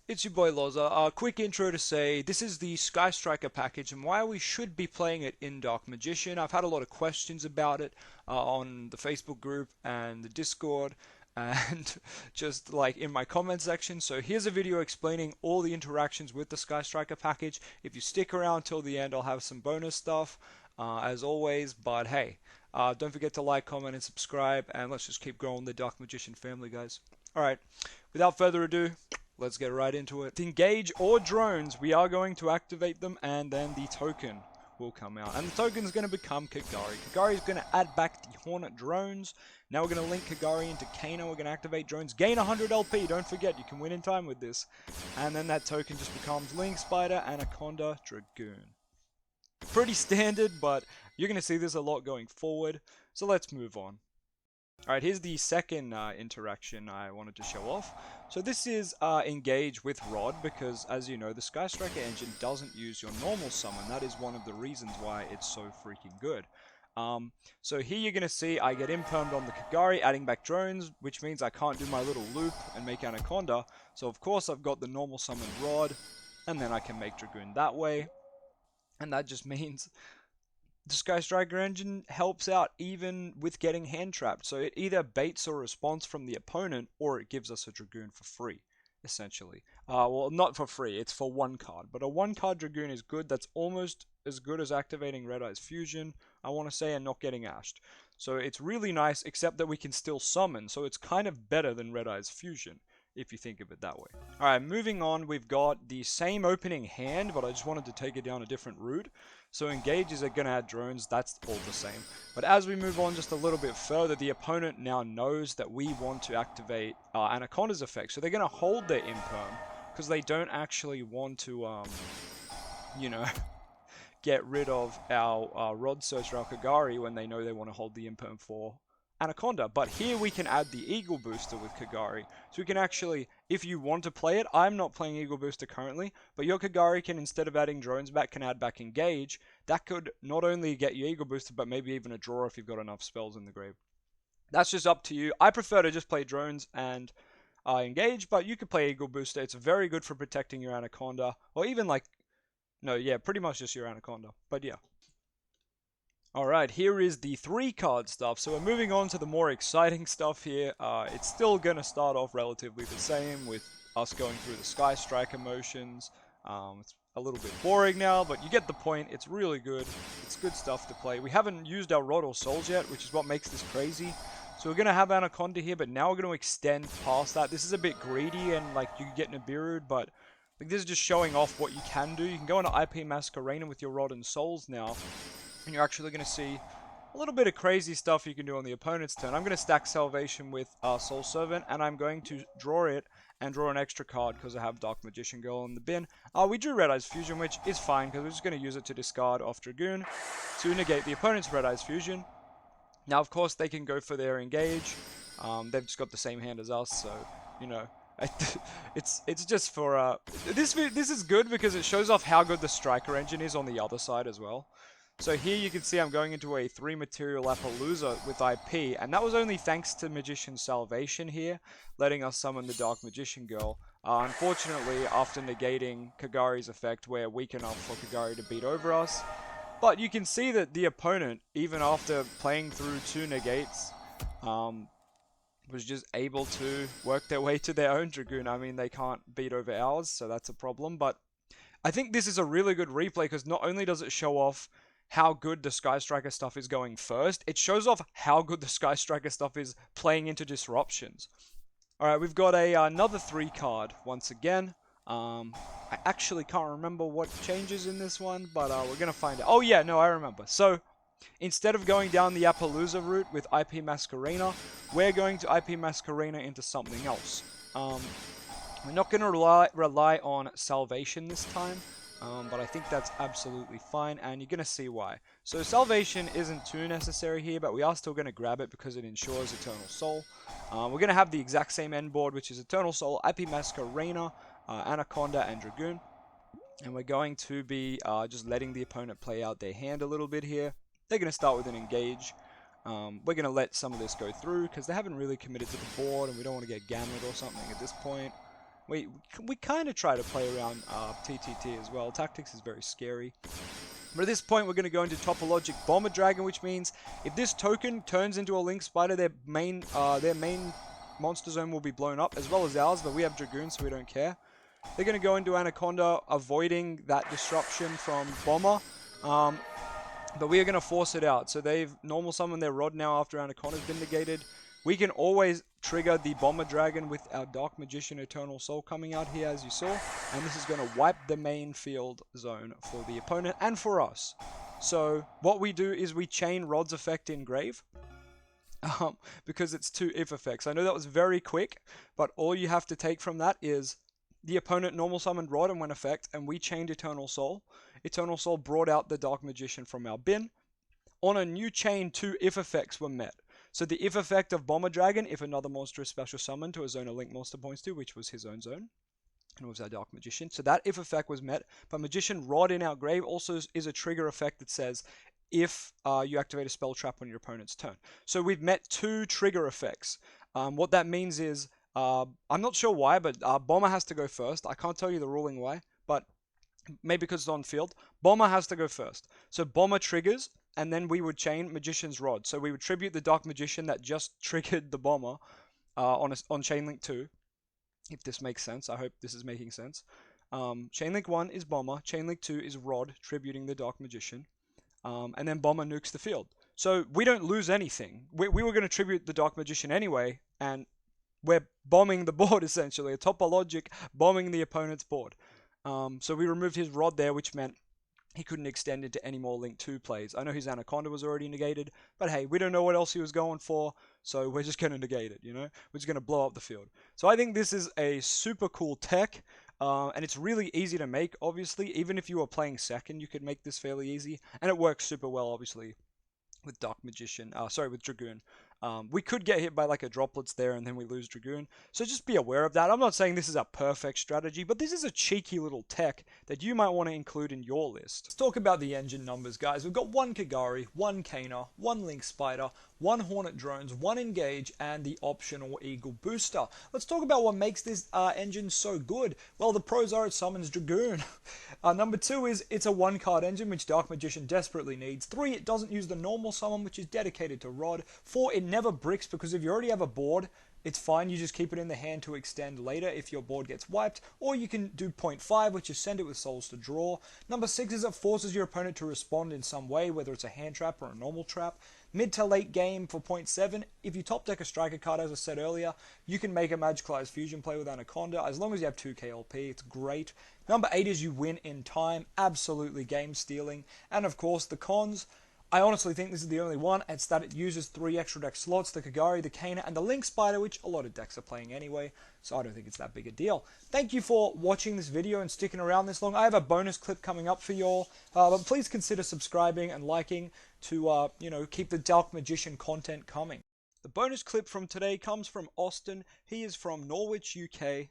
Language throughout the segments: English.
It's your boy LOZA. A quick intro to say this is the Sky Striker package and why we should be playing it in Dark Magician. I've had a lot of questions about it on the Facebook group and the Discord and just like in my comment section. So here's a video explaining all the interactions with the Sky Striker package. If you stick around till the end, I'll have some bonus stuff as always. But hey, don't forget to like, comment, and subscribe, and let's just keep growing the Dark Magician family, guys. Alright, without further ado, let's get right into it. To engage all drones, we are going to activate them, and then the token will come out. And the token is going to become Kagari. Kagari is going to add back the Hornet drones. Now we're going to link Kagari into Kaina. We're going to activate drones. Gain 100 LP. Don't forget, you can win in time with this. And then that token just becomes Link Spider, Anaconda, Dragoon. Pretty standard, but you're going to see this a lot going forward. So let's move on. Alright, here's the second interaction I wanted to show off. So this is engage with Rod, because as you know, the Sky Striker engine doesn't use your normal summon. That is one of the reasons why it's so freaking good. So here you're going to see I get impermed on the Kagari, adding back drones, which means I can't do my little loop and make Anaconda. So of course I've got the normal summon Rod, and then I can make Dragoon that way. And that just means the Sky Striker engine helps out even with getting hand trapped, so it either baits a response from the opponent or it gives us a Dragoon for free, essentially. Well, not for free, it's for one card, but a one card Dragoon is good. That's almost as good as activating Red Eye's Fusion, I want to say, and not getting ashed. So it's really nice, except that we can still summon, so it's kind of better than Red Eye's Fusion, if you think of it that way. Alright, moving on, we've got the same opening hand, but I just wanted to take it down a different route. So engages are going to add drones, that's all the same. But as we move on just a little bit further, the opponent now knows that we want to activate Anaconda's effect. So they're going to hold their imperm, because they don't actually want to, you know, get rid of our Rod Searcher, our Kagari, when they know they want to hold the imperm for Anaconda. But here we can add the Eagle Booster with Kagari. So we can actually, if you want to play it, I'm not playing Eagle Booster currently, but your Kagari can, instead of adding drones back, can add back Engage. That could not only get you Eagle Booster, but maybe even a draw if you've got enough spells in the grave. That's just up to you. I prefer to just play drones and Engage, but you could play Eagle Booster. It's very good for protecting your Anaconda, or even like, no, yeah, pretty much just your Anaconda, but yeah. Alright, here is the 3-card stuff. So we're moving on to the more exciting stuff here. It's still going to start off relatively the same with us going through the Sky Striker motions. It's a little bit boring now, but you get the point. It's really good. It's good stuff to play. We haven't used our Rod or Souls yet, which is what makes this crazy. So we're going to have Anaconda here, but now we're going to extend past that. This is a bit greedy, and like you get Nibiru'd, but like, this is just showing off what you can do. You can go into IP Masquerena with your Rod and Souls now, and you're actually going to see a little bit of crazy stuff you can do on the opponent's turn. I'm going to stack Salvation with Soul Servant, and I'm going to draw it and draw an extra card because I have Dark Magician Girl in the bin. We drew Red Eye's Fusion, which is fine because we're just going to use it to discard off Dragoon to negate the opponent's Red Eye's Fusion. Now, of course, they can go for their Engage. They've just got the same hand as us, so, you know, it's just for this is good because it shows off how good the Striker engine is on the other side as well. So here you can see I'm going into a 3-material Appaloosa with IP, and that was only thanks to Magician's Salvation here, letting us summon the Dark Magician Girl. Unfortunately, after negating Kagari's effect, we're weak enough for Kagari to beat over us. But you can see that the opponent, even after playing through 2 negates, was just able to work their way to their own Dragoon. I mean, they can't beat over ours, so that's a problem. But I think this is a really good replay because not only does it show off how good the Sky Striker stuff is going first, it shows off how good the Sky Striker stuff is playing into disruptions. Alright, we've got another 3-card once again. I actually can't remember what changes in this one, but we're going to find out. Oh yeah, no, I remember. So, instead of going down the Appaloosa route with IP Masquerena, we're going to IP Masquerena into something else. We're not going to rely on Salvation this time, but I think that's absolutely fine, and you're going to see why. So Salvation isn't too necessary here, but we are still going to grab it because it ensures Eternal Soul. We're going to have the exact same end board, which is Eternal Soul, IP Masquerena, Anaconda, and Dragoon. And we're going to be just letting the opponent play out their hand a little bit here. They're going to start with an Engage. We're going to let some of this go through because they haven't really committed to the board, and we don't want to get gammed or something at this point. We kind of try to play around TTT as well. Tactics is very scary. But at this point, we're going to go into Topologic Bomber Dragon, which means if this token turns into a Link Spider, their main monster zone will be blown up, as well as ours, but we have Dragoon, so we don't care. They're going to go into Anaconda, avoiding that disruption from Bomber. But we are going to force it out. So they've normal summoned their Rod now after Anaconda's been negated. We can always trigger the Bomber Dragon with our Dark Magician Eternal Soul coming out here, as you saw. And this is going to wipe the main field zone for the opponent and for us. So what we do is we chain Rod's effect in Grave. Because it's 2 if effects. I know that was very quick, but all you have to take from that is the opponent normal summoned Rod and went effect, and we chained Eternal Soul. Eternal Soul brought out the Dark Magician from our bin. On a new chain, 2 if effects were met. So the if effect of Bomber Dragon, if another monster is special summoned to a zone a Link monster points to, which was his own zone, and it was our Dark Magician. So that if effect was met, but Magician Rod in our grave also is a trigger effect that says if you activate a spell trap on your opponent's turn. So we've met 2 trigger effects. What that means is, I'm not sure why, but Bomber has to go first. I can't tell you the ruling why, but maybe because it's on field. Bomber has to go first. So Bomber triggers, and then we would chain Magician's Rod. So we would tribute the Dark Magician that just triggered the Bomber on Chain Link 2. If this makes sense. I hope this is making sense. Chain Link 1 is Bomber. Chain Link 2 is Rod tributing the Dark Magician. And then Bomber nukes the field. So we don't lose anything. We were going to tribute the Dark Magician anyway, and we're bombing the board essentially. A Topologic bombing the opponent's board. So we removed his Rod there, which meant he couldn't extend into any more Link 2 plays. I know his Anaconda was already negated, but hey, we don't know what else he was going for, so we're just going to negate it, you know? We're just going to blow up the field. So I think this is a super cool tech, and it's really easy to make, obviously. Even if you were playing second, you could make this fairly easy, and it works super well, obviously, with with Dragoon. We could get hit by like a droplets there and then we lose Dragoon. So just be aware of that. I'm not saying this is a perfect strategy, but this is a cheeky little tech that you might want to include in your list. Let's talk about the engine numbers, guys. We've got 1 Kagari, 1 Kaina, 1 Link Spider, 1 Hornet Drones, 1 Engage, and the optional Eagle Booster. Let's talk about what makes this engine so good. Well, the pros are it summons Dragoon. Number 2 is it's a 1-card engine, which Dark Magician desperately needs. 3, it doesn't use the normal summon, which is dedicated to Rod. 4, it never bricks, because if you already have a board, it's fine. You just keep it in the hand to extend later if your board gets wiped. Or you can do 0.5, which is send it with souls to draw. Number 6 is it forces your opponent to respond in some way, whether it's a hand trap or a normal trap. Mid to late game for 0.7, if you top deck a striker card, as I said earlier, you can make a Magicalized Fusion play with Anaconda. As long as you have 2 KLP, it's great. Number 8 is you win in time. Absolutely game stealing. And of course, the cons. I honestly think this is the only one. It's that it uses 3 extra deck slots, the Kagari, the Kaina, and the Link Spider, which a lot of decks are playing anyway, so I don't think it's that big a deal. Thank you for watching this video and sticking around this long. I have a bonus clip coming up for y'all, but please consider subscribing and liking to, keep the Dark Magician content coming. The bonus clip from today comes from Austin. He is from Norwich, UK,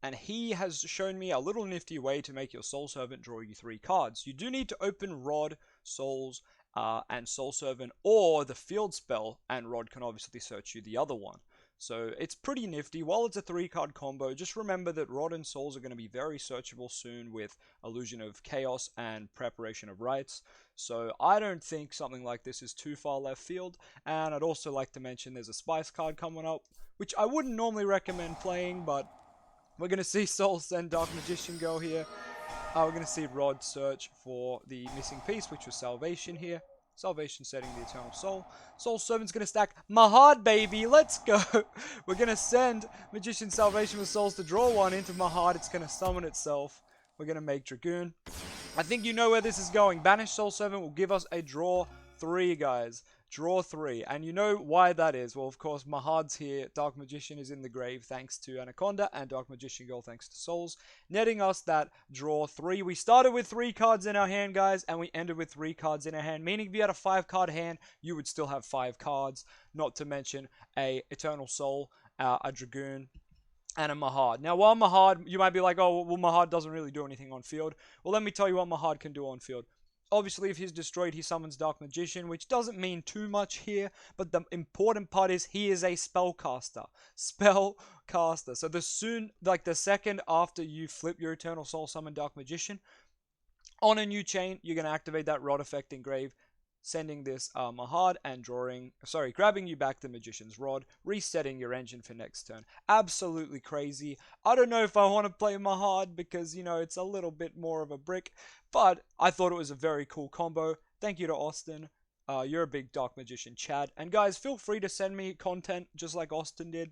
and he has shown me a little nifty way to make your Soul Servant draw you 3 cards. You do need to open Rod, Souls, and Soul Servant, or the field spell, and Rod can obviously search you the other one. So it's pretty nifty. While it's a 3-card combo, just remember that Rod and Souls are going to be very searchable soon with Illusion of Chaos and Preparation of Rites. So I don't think something like this is too far left field. And I'd also like to mention there's a Spice card coming up, which I wouldn't normally recommend playing, but we're going to see Soul send Dark Magician go here. We're going to see Rod search for the missing piece, which was Salvation here. Salvation setting the Eternal Soul. Soul Servant's going to stack Mahad, baby. Let's go. We're going to send Magician Salvation with Souls to draw 1 into Mahad. It's going to summon itself. We're going to make Dragoon. I think you know where this is going. Banish Soul Servant will give us a draw 3, guys. Draw 3. And you know why that is. Well, of course, Mahad's here. Dark Magician is in the grave thanks to Anaconda. And Dark Magician Girl thanks to Souls. Netting us that draw 3. We started with 3 cards in our hand, guys. And we ended with 3 cards in our hand. Meaning if you had a 5-card hand, you would still have 5 cards. Not to mention a Eternal Soul, a Dragoon, and a Mahad. Now, while Mahad, you might be like, oh, well, Mahad doesn't really do anything on field. Well, let me tell you what Mahad can do on field. Obviously, if he's destroyed, he summons Dark Magician, which doesn't mean too much here, but the important part is he is a spellcaster. Spellcaster. So the second after you flip your Eternal Soul Summon Dark Magician, on a new chain, you're going to activate that Rod Effect Engrave, sending this Mahad and grabbing you back the Magician's Rod, resetting your engine for next turn. Absolutely crazy. I don't know if I want to play Mahad because, it's a little bit more of a brick, but I thought it was a very cool combo. Thank you to Austin. You're a big Dark Magician, Chad. And guys, feel free to send me content just like Austin did.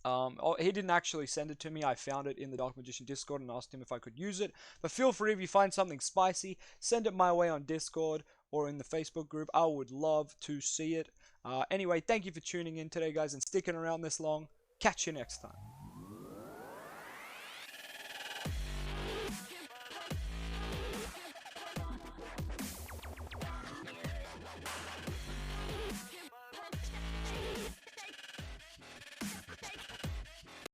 He didn't actually send it to me. I found it in the Dark Magician Discord and asked him if I could use it. But feel free, if you find something spicy, send it my way on Discord or in the Facebook group. I would love to see it. Anyway, thank you for tuning in today, guys, and sticking around this long. Catch you next time.